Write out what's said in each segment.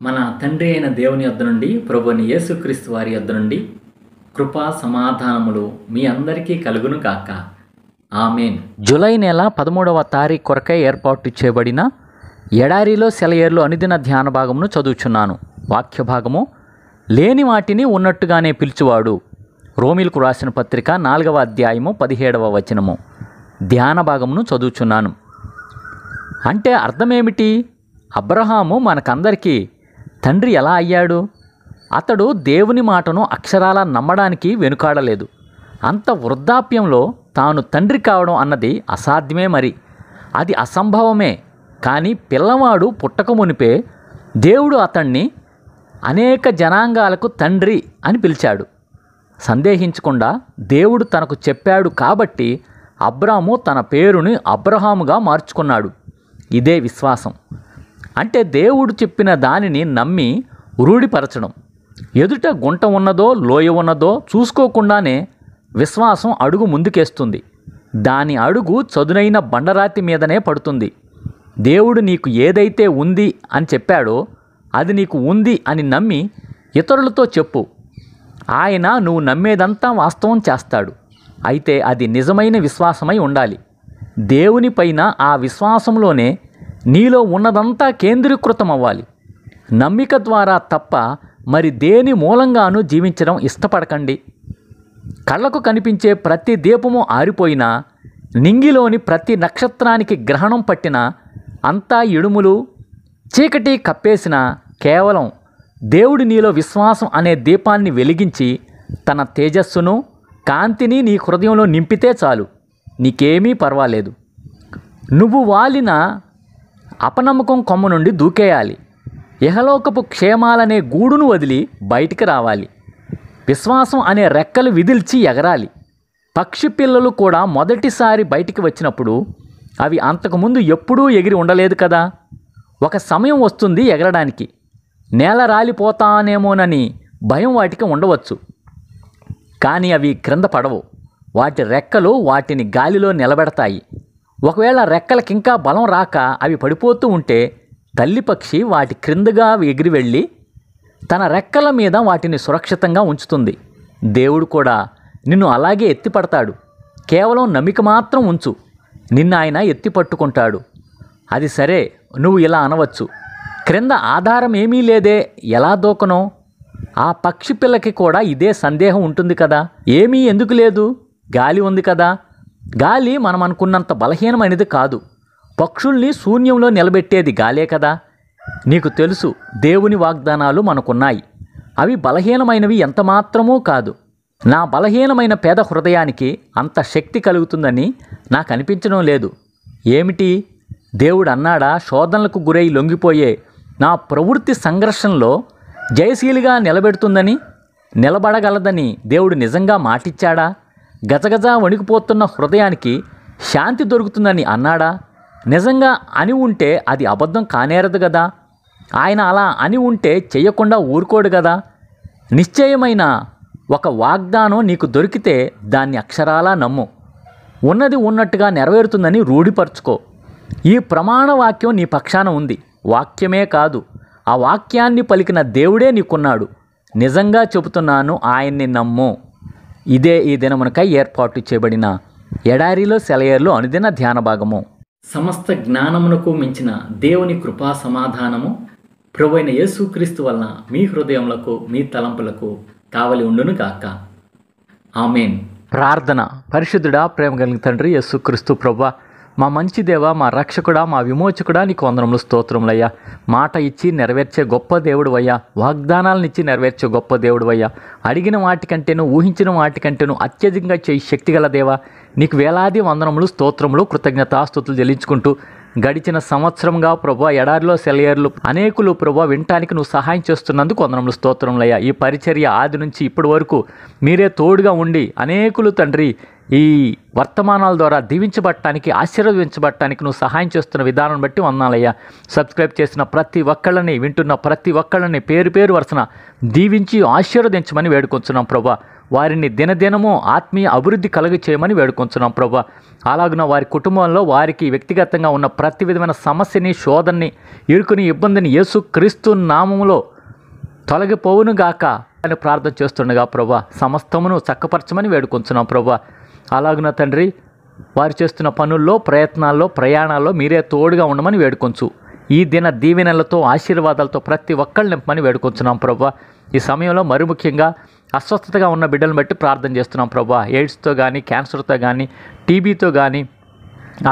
మన తండ్రి అయిన దేవుని యొద్ద నుండి ప్రభువైన యేసుక్రీస్తు వారి యొద్ద నుండి కృపా సమాధానములు మీ అందరికీ కలుగును గాక. ఆమేన్. జూలై నెల 13వ తారీఖు కొరకై ఏర్పాటు చేయబడిన ఎడారిలో సెలయేర్లు అనుదిన ధ్యాన భాగమును చదువుచున్నాను. వాక్య భాగము: లేని వాటిని ఉన్నట్టుగానే పిలుచువాడు. రోమీలకు రాసిన పత్రిక 4వ అధ్యాయము 17వ వచనము. ధ్యాన భాగమును చదువుచున్నాను. అంటే అర్థమేమిటి? అబ్రహాము మనకందరికీ తండ్రి ఎలా అయ్యాడు? అతడు దేవుని మాటను అక్షరాలా నమ్మడానికి వెనుకాడలేదు. అంత వృద్ధాప్యంలో తాను తండ్రి కావడం అన్నది అసాధ్యమే. మరి అది అసంభవమే. కానీ పిల్లవాడు పుట్టక మునిపే దేవుడు అతన్ని అనేక జనాంగాలకు తండ్రి అని పిలిచాడు. సందేహించకుండా దేవుడు తనకు చెప్పాడు కాబట్టి అబ్రాము తన పేరుని అబ్రహాముగా మార్చుకున్నాడు. ఇదే విశ్వాసం. అంటే దేవుడు చెప్పిన దానిని నమ్మి రూఢిపరచడం. ఎదుట గుంట ఉన్నదో లోయ ఉన్నదో చూసుకోకుండానే విశ్వాసం అడుగు ముందుకేస్తుంది. దాని అడుగు చదునైన బండరాతి మీదనే పడుతుంది. దేవుడు నీకు ఏదైతే ఉంది అని చెప్పాడో అది నీకు ఉంది అని నమ్మి ఇతరులతో చెప్పు. ఆయన నువ్వు నమ్మేదంతా వాస్తవం చేస్తాడు. అయితే అది నిజమైన విశ్వాసమై ఉండాలి. దేవుని పైన ఆ విశ్వాసంలోనే నీలో ఉన్నదంతా కేంద్రీకృతం అవ్వాలి. నమ్మిక ద్వారా తప్ప మరి దేని మూలంగానూ జీవించడం ఇష్టపడకండి. కళ్ళకు కనిపించే ప్రతి దీపము ఆరిపోయినా, నింగిలోని ప్రతి నక్షత్రానికి గ్రహణం పట్టినా, అంతా ఇడుములు చీకటి కప్పేసిన కేవలం దేవుడి నీలో విశ్వాసం అనే దీపాన్ని వెలిగించి తన తేజస్సును కాంతిని నీ హృదయంలో నింపితే చాలు. నీకేమీ పర్వాలేదు. నువ్వు వాలిన అపనమ్మకం కొమ్మ నుండి దూకేయాలి. ఇహలోకపు క్షేమాలనే గూడును వదిలి బయటికి రావాలి. విశ్వాసం అనే రెక్కలు విదిల్చి ఎగరాలి. పక్షి పిల్లలు కూడా మొదటిసారి బయటికి వచ్చినప్పుడు అవి అంతకుముందు ఎప్పుడూ ఎగిరి ఉండలేదు కదా. ఒక సమయం వస్తుంది ఎగరడానికి. నేల రాలిపోతానేమోనని భయం వాటికి ఉండవచ్చు. కానీ అవి క్రింద పడవు. వాటి రెక్కలు వాటిని గాలిలో నిలబెడతాయి. ఒకవేళ రెక్కలకింకా బలం రాక అవి పడిపోతూ ఉంటే తల్లి పక్షి వాటి క్రిందగా ఎగిరి వెళ్ళి తన రెక్కల మీద వాటిని సురక్షితంగా ఉంచుతుంది. దేవుడు కూడా నిన్ను అలాగే ఎత్తిపడతాడు. కేవలం నమ్మిక మాత్రం ఉంచు. నిన్ను ఆయన ఎత్తి పట్టుకుంటాడు. అది సరే, నువ్వు ఇలా అనవచ్చు: క్రింద ఆధారం ఏమీ లేదే, ఎలా దూకనో? ఆ పక్షి పిల్లకి కూడా ఇదే సందేహం ఉంటుంది కదా. ఏమీ ఎందుకు లేదు? గాలి ఉంది కదా. గాలి మనం అనుకున్నంత బలహీనమైనది కాదు. పక్షుల్ని శూన్యంలో నిలబెట్టేది గాలే కదా. నీకు తెలుసు, దేవుని వాగ్దానాలు మనకున్నాయి. అవి బలహీనమైనవి ఎంతమాత్రమూ కాదు. నా బలహీనమైన పేద హృదయానికి అంత శక్తి కలుగుతుందని నాకు అనిపించడం లేదు. ఏమిటి? దేవుడు అన్నాడా శోధనలకు గురై లొంగిపోయే నా ప్రవృత్తి సంఘర్షణలో జయశీలిగా నిలబెడుతుందని, నిలబడగలదని దేవుడు నిజంగా మాటిచ్చాడా? గజగజ వణికిపోతున్న హృదయానికి శాంతి దొరుకుతుందని అన్నాడా? నిజంగా అని ఉంటే అది అబద్ధం కానేరదు కదా. ఆయన అలా అని ఉంటే చెయ్యకుండా ఊరుకోడు కదా. నిశ్చయమైన ఒక వాగ్దానం నీకు దొరికితే దాన్ని అక్షరాలా నమ్ము. ఉన్నది ఉన్నట్టుగా నెరవేరుతుందని రూఢిపరచుకో. ఈ ప్రమాణ వాక్యం నీ పక్షాన ఉంది. వాక్యమే కాదు, ఆ వాక్యాన్ని పలికిన దేవుడే నీకున్నాడు. నిజంగా చెబుతున్నాను, ఆయన్ని నమ్ము. ఇదే ఈ దినమునకై ఏర్పాటు చేయబడిన ఎడారిలో సెలయేర్లు అనుదిన ధ్యాన భాగము. సమస్త జ్ఞానమునకు మించిన దేవుని కృపా సమాధానము ప్రభువైన యేసుక్రీస్తు వలన మీ హృదయములకు మీ తలంపులకు కావలి ఉండును గాక. ఆమేన్. ప్రార్థన. పరిశుద్ధుడా, ప్రేమ కలిగిన తండ్రి యేసుక్రీస్తు ప్రభువా, మా మంచి దేవా, మా రక్షకుడా, మా విమోచకుడా, నీకు వందనములు, స్తోత్రములయ్యా. మాట ఇచ్చి నెరవేర్చే గొప్ప దేవుడువయ్యా. వాగ్దానాలను ఇచ్చి నెరవేర్చే గొప్ప దేవుడువయ్యా. అడిగిన వాటికంటేను ఊహించిన వాటికంటేను అత్యధికంగా చేయి శక్తిగల దేవా, నీకు వేలాది వందనములు, స్తోత్రములు, కృతజ్ఞతాస్తుతులు చెల్లించుకుంటూ గడిచిన సంవత్సరంగా ప్రభువా ఎడారిలో సెలయేర్లు అనేకులు ప్రభువా వినటానికి నువ్వు సహాయం చేస్తున్నందుకు వందనములు, స్తోత్రములయ్యా. ఈ పరిచర్య ఆది నుంచి ఇప్పటి వరకు మీరే తోడుగా ఉండి అనేకులు తండ్రి ఈ వర్తమానాల ద్వారా దీవించబడటానికి, ఆశీర్వదించబడటానికి నువ్వు సహాయం చేస్తున్న విధానం బట్టి వందనాలయ్యా. సబ్స్క్రైబ్ చేసిన ప్రతి ఒక్కళ్ళని, వింటున్న ప్రతి ఒక్కళ్ళని పేరు పేరు వరుసన దీవించి ఆశీర్వదించమని వేడుకొంచున్నాం ప్రభా. వారిని దినదినము ఆత్మీయ అభివృద్ధి కలుగ చేయమని వేడుకొంచున్నాం ప్రభా. అలాగున వారి కుటుంబంలో వారికి వ్యక్తిగతంగా ఉన్న ప్రతి విధమైన సమస్యని, శోధనని, ఇరుకుని, ఇబ్బందిని యేసుక్రీస్తు నామములో తొలగిపోవునుగాక అని ప్రార్థన చేస్తుండగా ప్రభా, సమస్తమును చక్కపరచమని వేడుకొంచున్నాం ప్రభా. అలాగున తండ్రి, వారు చేస్తున్న పనుల్లో, ప్రయత్నాల్లో, ప్రయాణాల్లో మీరే తోడుగా ఉండమని వేడుకొంచు. ఈ దిన దీవెనలతో, ఆశీర్వాదాలతో ప్రతి ఒక్కళ్ళు నింపమని వేడుకొంచున్నాం ప్రభా. ఈ సమయంలో మరి ముఖ్యంగా అస్వస్థతగా ఉన్న బిడ్డలను బట్టి ప్రార్థన చేస్తున్నాం ప్రభా. ఎయిడ్స్తో కానీ, క్యాన్సర్తో కానీ, టీబీతో కానీ,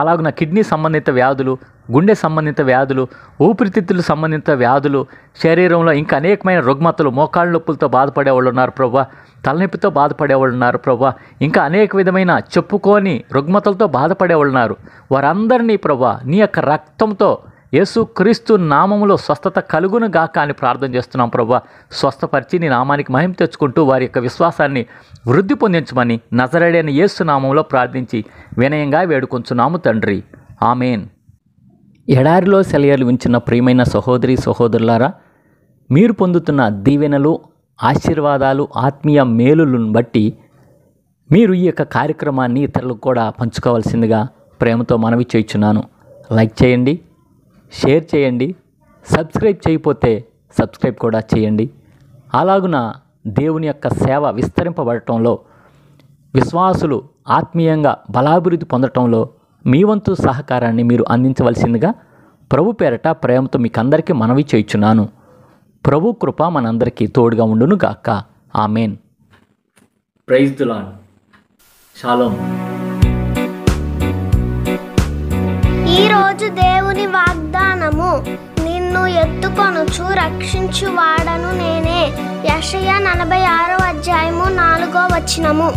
అలాగున కిడ్నీ సంబంధిత వ్యాధులు, గుండె సంబంధిత వ్యాధులు, ఊపిరితిత్తులు సంబంధిత వ్యాధులు, శరీరంలో ఇంకా అనేకమైన రుగ్మతలు, మోకాళ్ళ నొప్పులతో బాధపడేవాళ్ళు ఉన్నారు ప్రభా. తలనొప్పితో బాధపడేవాళ్ళు ఉన్నారు ప్రభా. ఇంకా అనేక విధమైన చెప్పుకోని రుగ్మతలతో బాధపడేవాళ్ళు ఉన్నారు. వారందరినీ ప్రభా నీ యొక్క రక్తంతో యేసుక్రీస్తు నామములో స్వస్థత కలుగును గాక అని ప్రార్థన చేస్తున్నాం ప్రభా. స్వస్థపరిచి నీ నామానికి మహిమ తెచ్చుకుంటూ వారి యొక్క విశ్వాసాన్ని వృద్ధి పొందించమని నజరేయుడైన యేసు నామంలో ప్రార్థించి వినయంగా వేడుకొంచున్నాము తండ్రి. ఆమేన్. ఎడారిలో సెలయేర్లు ఉంచిన ప్రియమైన సహోదరి సహోదరులారా, మీరు పొందుతున్న దీవెనలు, ఆశీర్వాదాలు, ఆత్మీయ మేలులను బట్టి మీరు ఈ యొక్క కార్యక్రమాన్ని ఇతరులకు కూడా పంచుకోవాల్సిందిగా ప్రేమతో మనవి చేయుచున్నాను. లైక్ చేయండి, షేర్ చేయండి, సబ్స్క్రైబ్ చేయకపోతే సబ్స్క్రైబ్ కూడా చేయండి. అలాగున దేవుని యొక్క సేవ విస్తరింపబడటంలో, విశ్వాసులు ఆత్మీయంగా బలాభివృద్ధి పొందటంలో మీ వంతు సహకారాన్ని మీరు అందించవలసిందిగా ప్రభు పేరట ప్రేమతో మీకు అందరికీ మనవి చేయుచున్నాను. ప్రభు కృప మనందరికీ తోడుగా ఉండును గాక. Amen. Praise the lord. Shalom. ఈరోజు దేవుని వాగ్దానము, నిన్ను ఎత్తుకొనుచు రక్షించువాడను నేనే. యెషయా 46 అధ్యాయము 4వ వచనము.